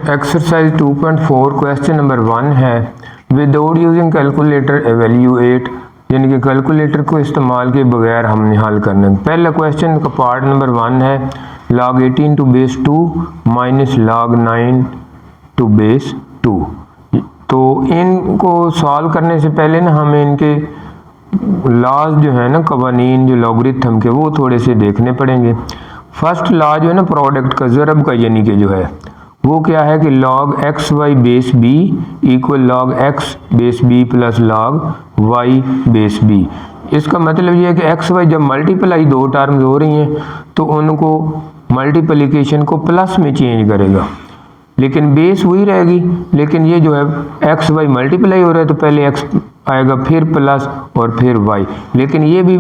Exercise 2.4 question number 1 है without using calculator evaluate, यानी कि कैलकुलेटर को इस्तेमाल के बगैर हमने हल करना है। पहला क्वेश्चन का पार्ट नंबर 1 है log 18 to base 2 minus log 9 to base 2। तो इनको सॉल्व करने से पहले ना हमें इनके लॉज जो है ना, कवानीन जो लॉगरिथम के, वो थोड़े से देखने पड़ेंगे। फर्स्ट लॉ जो है ना प्रोडक्ट का, ज़रब का, यानी कि जो है वो क्या है कि log X Y base B equal log X base B plus log Y base B. इसका मतलब ये है कि एक्स वाई जब मल्टीप्लाई दो टर्म्स हो रही हैं तो उनको मल्टीप्लिकेशन को प्लस में चेंज करेगा, लेकिन बेस वही रहेगी। लेकिन ये जो है एक्स वाई मल्टीप्लाई हो रहा है तो पहले एक्स आएगा, फिर प्लस और फिर वाई। लेकिन ये भी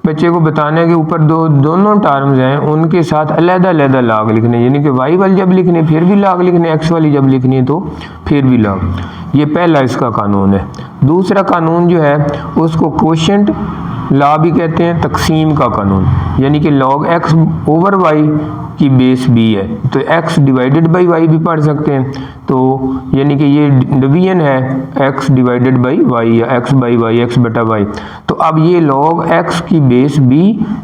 बच्चे को बताना है कि ऊपर दोनों टर्म्स हैं उनके साथ अलग-अलग लॉग लिखने, यानी कि वाई वाली जब लिखनी है फिर भी लॉग लिखने, एक्स वाली जब लिखनी है तो फिर भी लॉग। ये पहला इसका कानून है। दूसरा कानून जो है उसको कोशेंट लॉ भी कहते हैं, तकसीम का कानून, यानी कि log एक्स ओवर वाई की बेस बी है तो x डिवाइडेड बाई वाई भी पढ़ सकते हैं। तो यानी कि ये डिवीजन है x डिवाइडेड बाई वाई या x बाई वाई, x बटा वाई। तो अब ये log x की बेस b,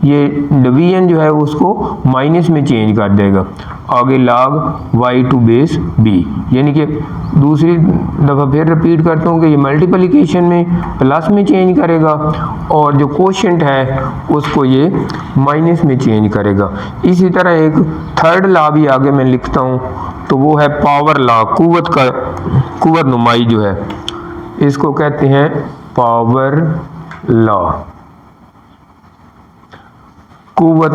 ये डिवीजन जो है उसको माइनस में चेंज कर देगा, आगे log y to base b। यानी कि दूसरी दफ़ा फिर रिपीट करता हूँ कि ये मल्टीप्लिकेशन में प्लस में चेंज करेगा और जो कोशेंट है उसको ये माइनस में चेंज करेगा। इसी तरह एक थर्ड लॉ भी आगे मैं लिखता हूँ, तो वो है पावर लॉ, कुव्वत नुमाई जो है, इसको कहते हैं पावर लॉ, कुव्वत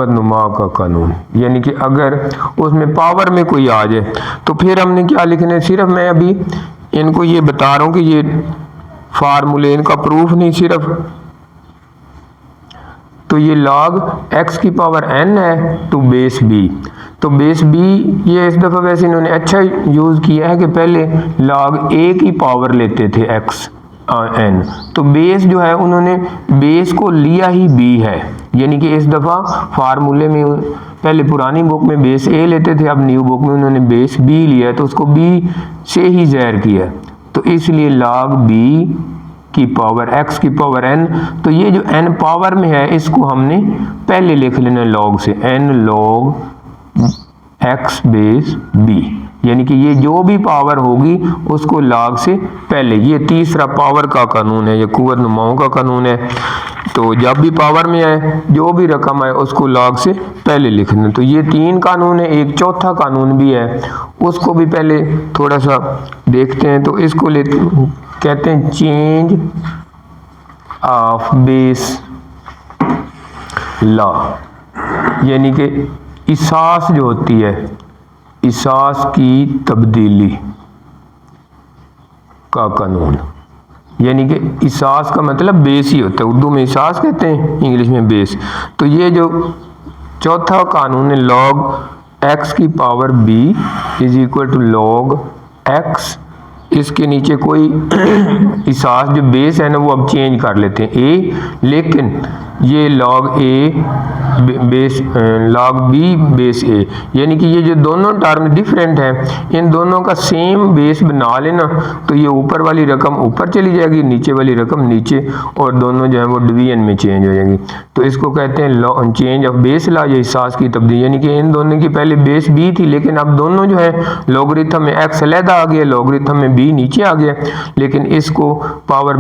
नुमा का कानून। यानी कि अगर उसमें पावर में कोई आ जाए तो फिर हमने क्या लिखना है, सिर्फ मैं अभी इनको ये बता रहा हूँ कि ये फार्मूले, इनका प्रूफ नहीं सिर्फ। तो ये log x की पावर n है टू बेस b, तो बेस b ये इस दफ़ा वैसे इन्होंने अच्छा यूज़ किया है कि पहले log a की पावर लेते थे x n, तो बेस जो है उन्होंने बेस को लिया ही b है। यानी कि इस दफ़ा फार्मूले में पहले पुरानी बुक में बेस a लेते थे, अब न्यू बुक में उन्होंने बेस b लिया है तो उसको b से ही ज़ाहिर किया, तो इसलिए log b की पावर x की पावर n। तो ये जो n पावर में है इसको हमने पहले लिख लेना log से, n log x base b, यानी कि ये जो भी पावर होगी उसको log से पहले। ये तीसरा पावर का कानून है, ये कुव्वत नुमाओं का कानून है। तो जब भी पावर में आए जो भी रकम आए उसको log से पहले लिखना। तो ये तीन कानून है। एक चौथा कानून भी है, उसको भी पहले थोड़ा सा देखते हैं। तो इसको कहते हैं चेंज ऑफ बेस लॉ, यानी कि इसास जो होती है, इसास की तब्दीली का कानून। यानी कि इसास का मतलब बेस ही होता है, उर्दू में इसास कहते हैं, इंग्लिश में बेस। तो ये जो चौथा कानून है log x की power b is equal to log x, इसके नीचे कोई इसास जो बेस है ना वो अब चेंज कर लेते हैं a, लेकिन ये log a base log b base a, यानी कि ये जो दोनों टर्म डिफरेंट हैं इन दोनों का सेम बेस बना लेना तो ये ऊपर वाली रकम ऊपर चली जाएगी, नीचे वाली रकम नीचे, और दोनों जो है वो डिवीजन में चेंज हो जाएंगी। तो इसको कहते हैं चेंज ऑफ बेस लॉ या इसास की तब्दीली। यानी कि इन दोनों की पहले बेस b थी, लेकिन अब दोनों जो है लॉगरिथम में x अलहदा आ गया, लॉगरिथम में b नीचे आ गया, लेकिन इसको पावर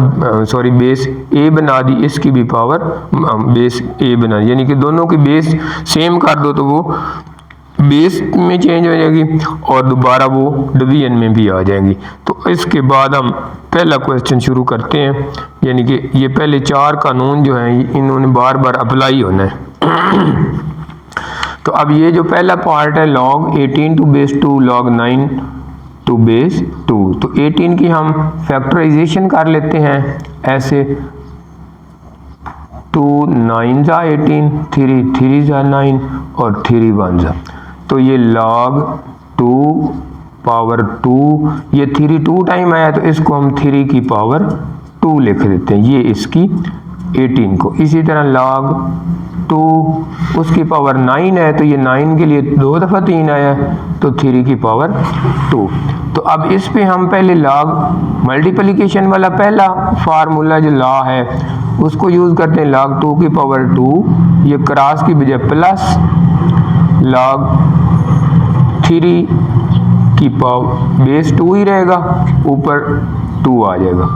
बेस a बना दी, इसकी भी पावर बेस a बना दी। यानी कि दोनों की बेस सेम कर दो तो वो बेस में चेंज हो जाएगी और दोबारा वो डिवीजन में भी आ जाएगी। तो इसके बाद हम पहला क्वेश्चन शुरू करते हैं। यानी कि ये पहले चार कानून जो हैं इन्होंने बार बार अप्लाई होना है। तो अब ये जो पहला पार्ट है log 18 to base 2 log 9 to base 2, तो 18 की हम फैक्टराइजेशन कर लेते हैं ऐसे, 2 9 जा 18, 3 जा 9 और 3 1 जा, तो ये log 2 पावर 2, ये 3 2 टाइम आया तो इसको हम 3 की पावर 2 लिख देते हैं, ये इसकी 18 को। इसी तरह log 2, उसकी पावर 9 है तो ये 9 के लिए 2 दफ़ा 3 आया है तो 3 की पावर 2। तो अब इस पे हम पहले लॉग मल्टीप्लिकेशन वाला पहला फार्मूला जो लॉ है उसको यूज़ करते हैं, log 2 की पावर 2, ये क्रॉस की बजाय प्लस log 3 की पावर बेस 2 ही रहेगा, ऊपर 2 आ जाएगा,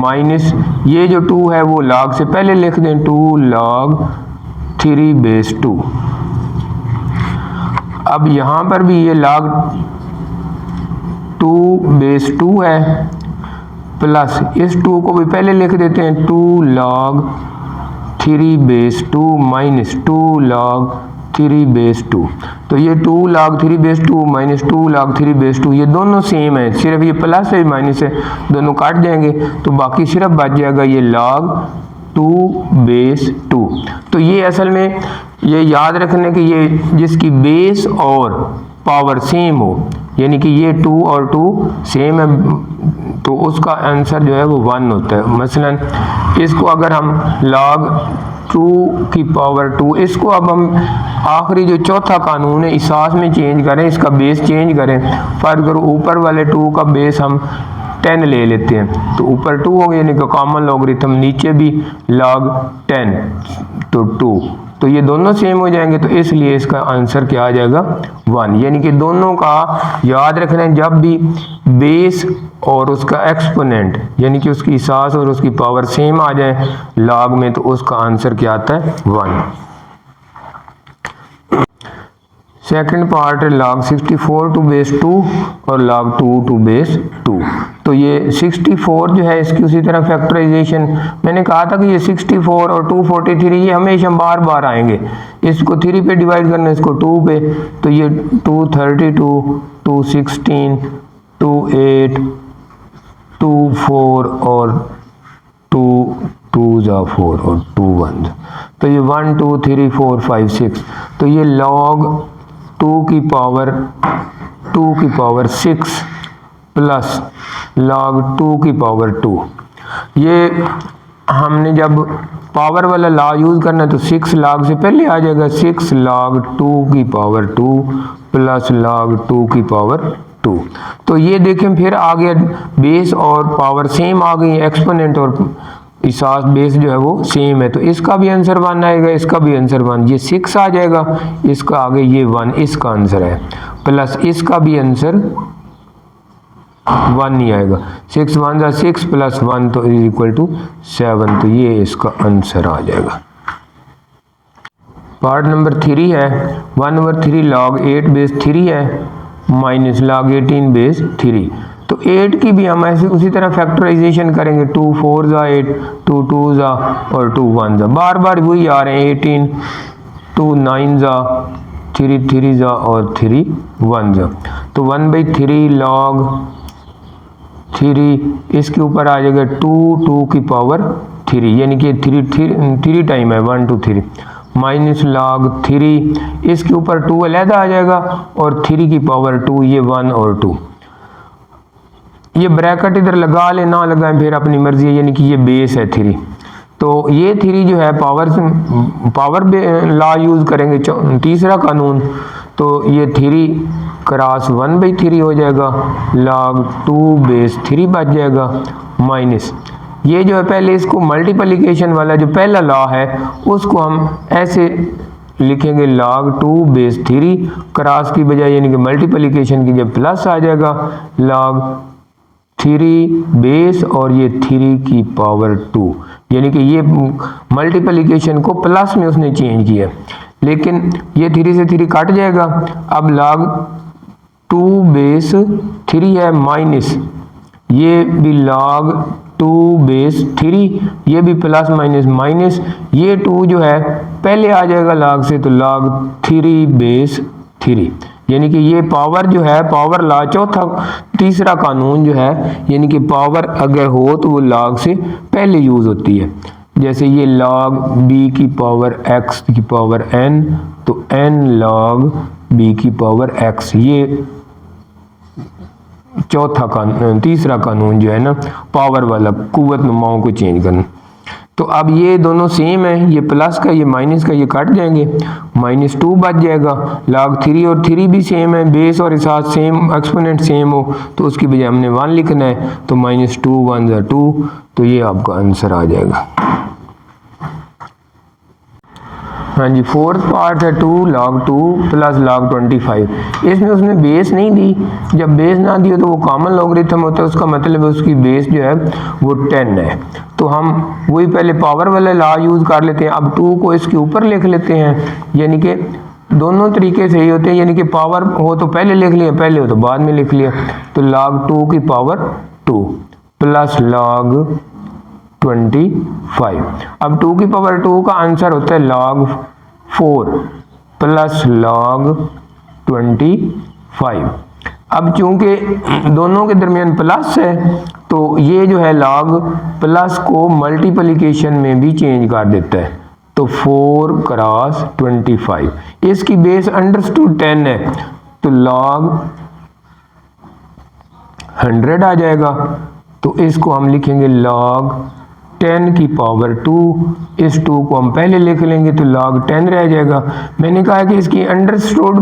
माइनस ये जो 2 है वो log से पहले लिख दें, 2 log 3 बेस 2। अब यहाँ पर भी ये log 2 बेस 2 है, प्लस इस 2 को भी पहले लिख देते हैं, 2 log 3 base 2 minus 2 log 3 base 2। तो ये 2 log 3 base 2 minus 2 log 3 base 2 ये दोनों सेम है, सिर्फ ये प्लस है माइनस है, दोनों काट जाएंगे तो बाकी सिर्फ बच जाएगा ये log 2 बेस 2। तो ये असल में ये याद रखने कि ये जिसकी बेस और पावर सेम हो, यानी कि ये 2 और 2 सेम है तो उसका आंसर जो है वो 1 होता है। मसलन इसको अगर हम log 2 की पावर 2, इसको अब हम आखिरी जो चौथा कानून है इसास में चेंज करें, इसका बेस चेंज करें, फर्ज करो ऊपर वाले 2 का बेस हम 10 ले लेते हैं तो ऊपर 2 हो गया, यानी कि कॉमन लॉगरिथम, नीचे भी log 10 तो 2, तो ये दोनों सेम हो जाएंगे तो इसलिए इसका आंसर क्या आ जाएगा 1। यानी कि दोनों का याद रखना है, जब भी बेस और उसका एक्सपोनेंट यानी कि उसकी इसास और उसकी पावर सेम आ जाए लॉग में तो उसका आंसर क्या आता है 1। सेकंड पार्ट है log 64 टू बेस 2 और log 2 टू बेस 2। तो ये 64 जो है इसकी उसी तरह फैक्टराइजेशन, मैंने कहा था कि ये 64 और 243 ये हमेशा बार बार आएंगे, इसको 3 पे डिवाइड करना, इसको 2 पे, तो ये 232, 216, 28, 24 और 2 4 और 2 1, तो ये 1 2 3 4 5 6, तो ये log 2 की पावर 6 प्लस log 2 की पावर 2। ये हमने जब पावर वाला लॉ यूज़ करना है तो 6 log से पहले आ जाएगा, 6 log 2 की पावर 2 प्लस log 2 की पावर 2। तो ये देखें फिर आ गया, बेस और पावर सेम आ गई, एक्सपोनेंट और इसास बेस जो है वो सेम है, तो इसका भी आंसर 1 आएगा, इसका भी आंसर 1, ये 6 आ जाएगा, इसका आगे ये 1 इसका आंसर है, प्लस इसका भी आंसर 1 ही आएगा, 6 1 जा 6 प्लस 1 तो इज इक्वल टू 7, तो ये इसका आंसर आ जाएगा। पार्ट नंबर 3 है 1/3 log 8 बेस 3 है माइनस log 18 बेस 3। तो 8 की भी हम ऐसे उसी तरह फैक्टराइजेशन करेंगे, 2 4 जा 8, 2 2 जा और 2 1 जा, बार बार वही आ रहे हैं, 18, 2 9 जा, 3 3 जा और 3 1 जा, तो 1/3 log 3 इसके ऊपर आ जाएगा 2 2 की पावर 3, यानी कि 3 टाइम है 1 2 3 माइनस log 3 इसके ऊपर 2 अलहदा आ जाएगा और 3 की पावर 2, ये 1 और 2, ये ब्रैकेट इधर लगा ले ना लगाएं फिर अपनी मर्जी है, यानी कि ये बेस है 3, तो ये 3 जो है पावर लॉ यूज़ करेंगे, तीसरा कानून, तो ये 3 क्रॉस 1/3 हो जाएगा, log 2 बेस 3 बच जाएगा, माइनस ये जो है पहले इसको मल्टीप्लिकेशन वाला जो पहला लॉ है उसको हम ऐसे लिखेंगे, log 2 बेस 3 क्रॉस की बजाय यानी कि मल्टीप्लिकेशन की जब प्लस आ जाएगा, log 3 बेस और ये 3 की पावर 2, यानी कि ये मल्टीप्लिकेशन को प्लस में उसने चेंज किया, लेकिन ये 3 से 3 कट जाएगा, अब log 2 बेस 3 है माइनस ये भी log 2 बेस 3, ये भी प्लस माइनस माइनस, ये 2 जो है पहले आ जाएगा log से, तो log 3 बेस 3, यानी कि ये पावर जो है पावर लॉ तीसरा कानून जो है, यानी कि पावर अगर हो तो वो log से पहले यूज़ होती है, जैसे ये log b की पावर x की पावर n, तो n log b की पावर x, ये तीसरा कानून जो है ना पावर वाला, कुव्वत नुमाओं को चेंज करना। तो अब ये दोनों सेम है, ये प्लस का ये माइनस का ये कट जाएंगे, -2 बच जाएगा। log 3 और 3 भी सेम है, बेस और साथ सेम एक्सपोनेंट सेम हो तो उसकी बजाय हमने 1 लिखना है, तो -2 1 ज़ा 2, तो ये आपका आंसर आ जाएगा। हाँ जी, फोर्थ पार्ट है 2 log 2 प्लस log 25। इसमें उसने बेस नहीं दी, जब बेस ना दी हो तो वो कॉमन लॉगरिथम होता है, उसका मतलब है उसकी बेस जो है वो 10 है। तो हम वही पहले पावर वाला लॉ यूज़ कर लेते हैं। अब 2 को इसके ऊपर लिख लेते हैं, यानी कि दोनों तरीके से ही होते हैं, यानी कि पावर हो तो पहले लिख लिया, पहले हो तो बाद में लिख लिया। तो log 2 की पावर 2 प्लस log 25। अब 2 की पावर 2 का आंसर होता है log 4 प्लस log 25। अब चूंकि दोनों के दरमियान प्लस है तो ये जो है log प्लस को मल्टीप्लिकेशन में भी चेंज कर देता है, तो 4 क्रॉस 25। इसकी बेस अंडरस्टूड 10 है, तो log 100 आ जाएगा। तो इसको हम लिखेंगे log 10 की पावर 2, इस 2 को हम पहले लिख लेंगे तो log 10 रह जाएगा। मैंने कहा कि इसकी अंडरस्टूड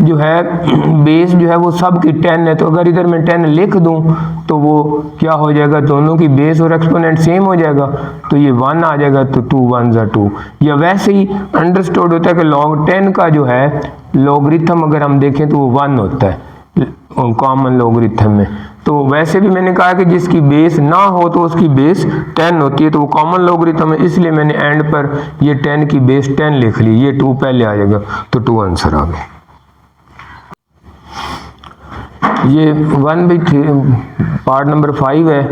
जो है बेस जो है वो सब की 10 है, तो अगर इधर मैं 10 लिख दूं तो वो क्या हो जाएगा, दोनों की बेस और एक्सपोनेंट सेम हो जाएगा, तो ये 1 आ जाएगा, तो 2 1 ज़ा 2। या वैसे ही अंडरस्टूड होता है कि log 10 का जो है लॉगरिथम अगर हम देखें तो वो 1 होता है कॉमन लॉगरिथम में। तो वैसे भी मैंने कहा कि जिसकी बेस ना हो तो उसकी बेस 10 होती है, तो वो कॉमन लॉगरिथम है, इसलिए मैंने एंड पर ये 10 की बेस 10 लिख ली, ये 2 पहले आ जाएगा, तो 2 आंसर आ गया। ये 1/3 पार्ट नंबर 5 है।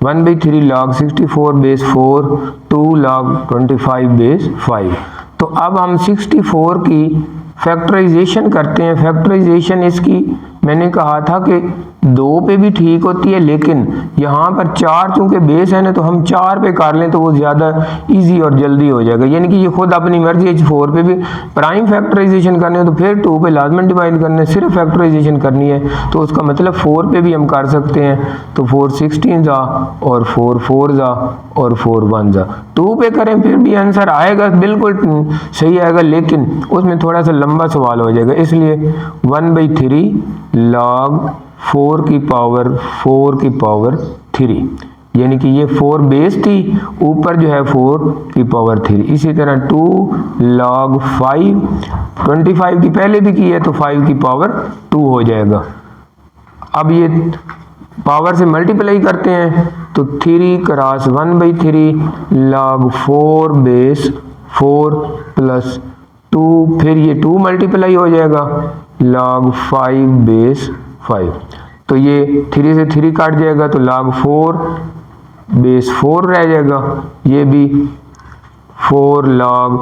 1/3 log 64 बेस 4 2 log 25 बेस 5। तो अब हम 64 की फैक्टराइजेशन करते हैं। फैक्टराइजेशन इसकी मैंने कहा था कि 2 पे भी ठीक होती है, लेकिन यहाँ पर 4 चूँकि बेस है ना, तो हम 4 पे कर लें तो वो ज़्यादा इजी और जल्दी हो जाएगा। यानी कि ये खुद अपनी मर्जी है, 4 पे भी प्राइम फैक्टराइजेशन करने है तो फिर 2 पे लाजमन डिवाइड करना है, सिर्फ फैक्टराइजेशन करनी है तो उसका मतलब 4 पे भी हम कर सकते हैं। तो 4 16 ज़ा और 4 4 ज़ा और 4 1 ज़ा। 2 पे करें फिर भी आंसर आएगा, बिल्कुल सही आएगा, लेकिन उसमें थोड़ा सा लंबा सवाल हो जाएगा, इसलिए 1/3 log 4 की पावर 4 की पावर 3, यानी कि ये 4 बेस थी, ऊपर जो है 4 की पावर 3। इसी तरह 2 log 5, 25 की पहले भी की है तो 5 की पावर 2 हो जाएगा। अब ये पावर से मल्टीप्लाई करते हैं तो 3 क्रॉस 1/3 log 4 बेस 4 प्लस 2, फिर ये 2 मल्टीप्लाई हो जाएगा log 5 बेस 5। तो ये 3 से 3 काट जाएगा तो log 4 बेस 4 रह जाएगा, ये भी 4 log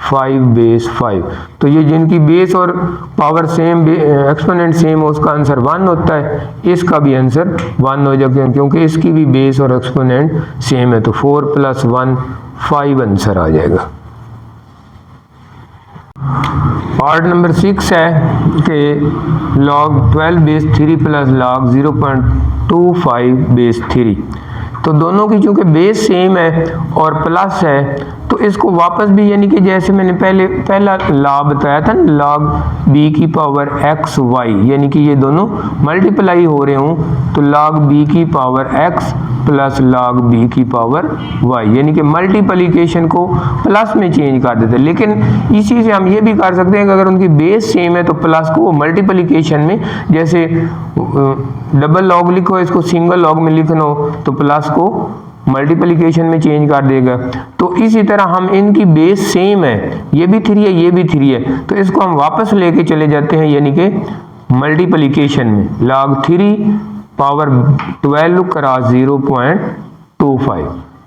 5 बेस 5। तो ये जिनकी बेस और पावर सेम एक्सपोनेंट सेम हो उसका आंसर 1 होता है, इसका भी आंसर 1 हो जाएगा क्योंकि इसकी भी बेस और एक्सपोनेंट सेम है, तो 4 + 1 5 आंसर आ जाएगा। पार्ट नंबर 6 है कि log 12 base 3 plus log 0.25 base 3। तो दोनों की चूँकि बेस सेम है और प्लस है तो इसको वापस भी, यानी कि जैसे मैंने पहला लॉ बताया था ना, log b की पावर x y, यानी कि ये दोनों मल्टीप्लाई हो रहे हों तो log b की power x plus log b की पावर y, यानी कि मल्टीप्लिकेशन को प्लस में चेंज कर देते हैं। लेकिन इसी से हम ये भी कर सकते हैं कि अगर उनकी बेस सेम है तो प्लस को मल्टीप्लिकेशन में, जैसे डबल लॉग लिखो इसको सिंगल लॉग में लिखना हो तो प्लस को मल्टीप्लिकेशन में चेंज कर देगा। तो इसी तरह हम इनकी बेस सेम है, ये भी 3 है ये भी 3 है, तो इसको हम वापस लेके चले जाते हैं यानी कि मल्टीप्लिकेशन में, log 3 पावर 12 क्रॉस 0.25।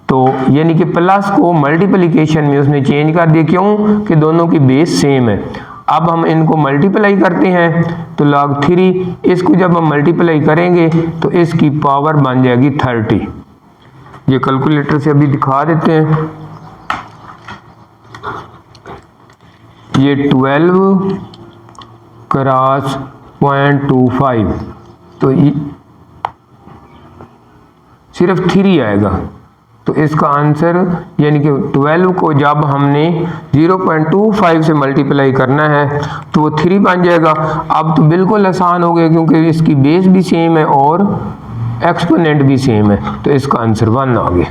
तो यानी कि प्लस को मल्टीप्लिकेशन में उसने चेंज कर दिया, क्यों कि दोनों की बेस सेम है। अब हम इनको मल्टीप्लाई करते हैं तो log 3, इसको जब हम मल्टीप्लाई करेंगे तो इसकी पावर बन जाएगी 30। ये कैलकुलेटर से अभी दिखा देते हैं। ये 12 क्रॉस 0.25 तो ये सिर्फ 3 आएगा, तो इसका आंसर यानी कि 12 को जब हमने 0.25 से मल्टीप्लाई करना है तो वो 3 बन जाएगा। अब तो बिल्कुल आसान हो गया क्योंकि इसकी बेस भी सेम है और एक्सपोनेंट भी सेम है, तो इसका आंसर 1 आ गया।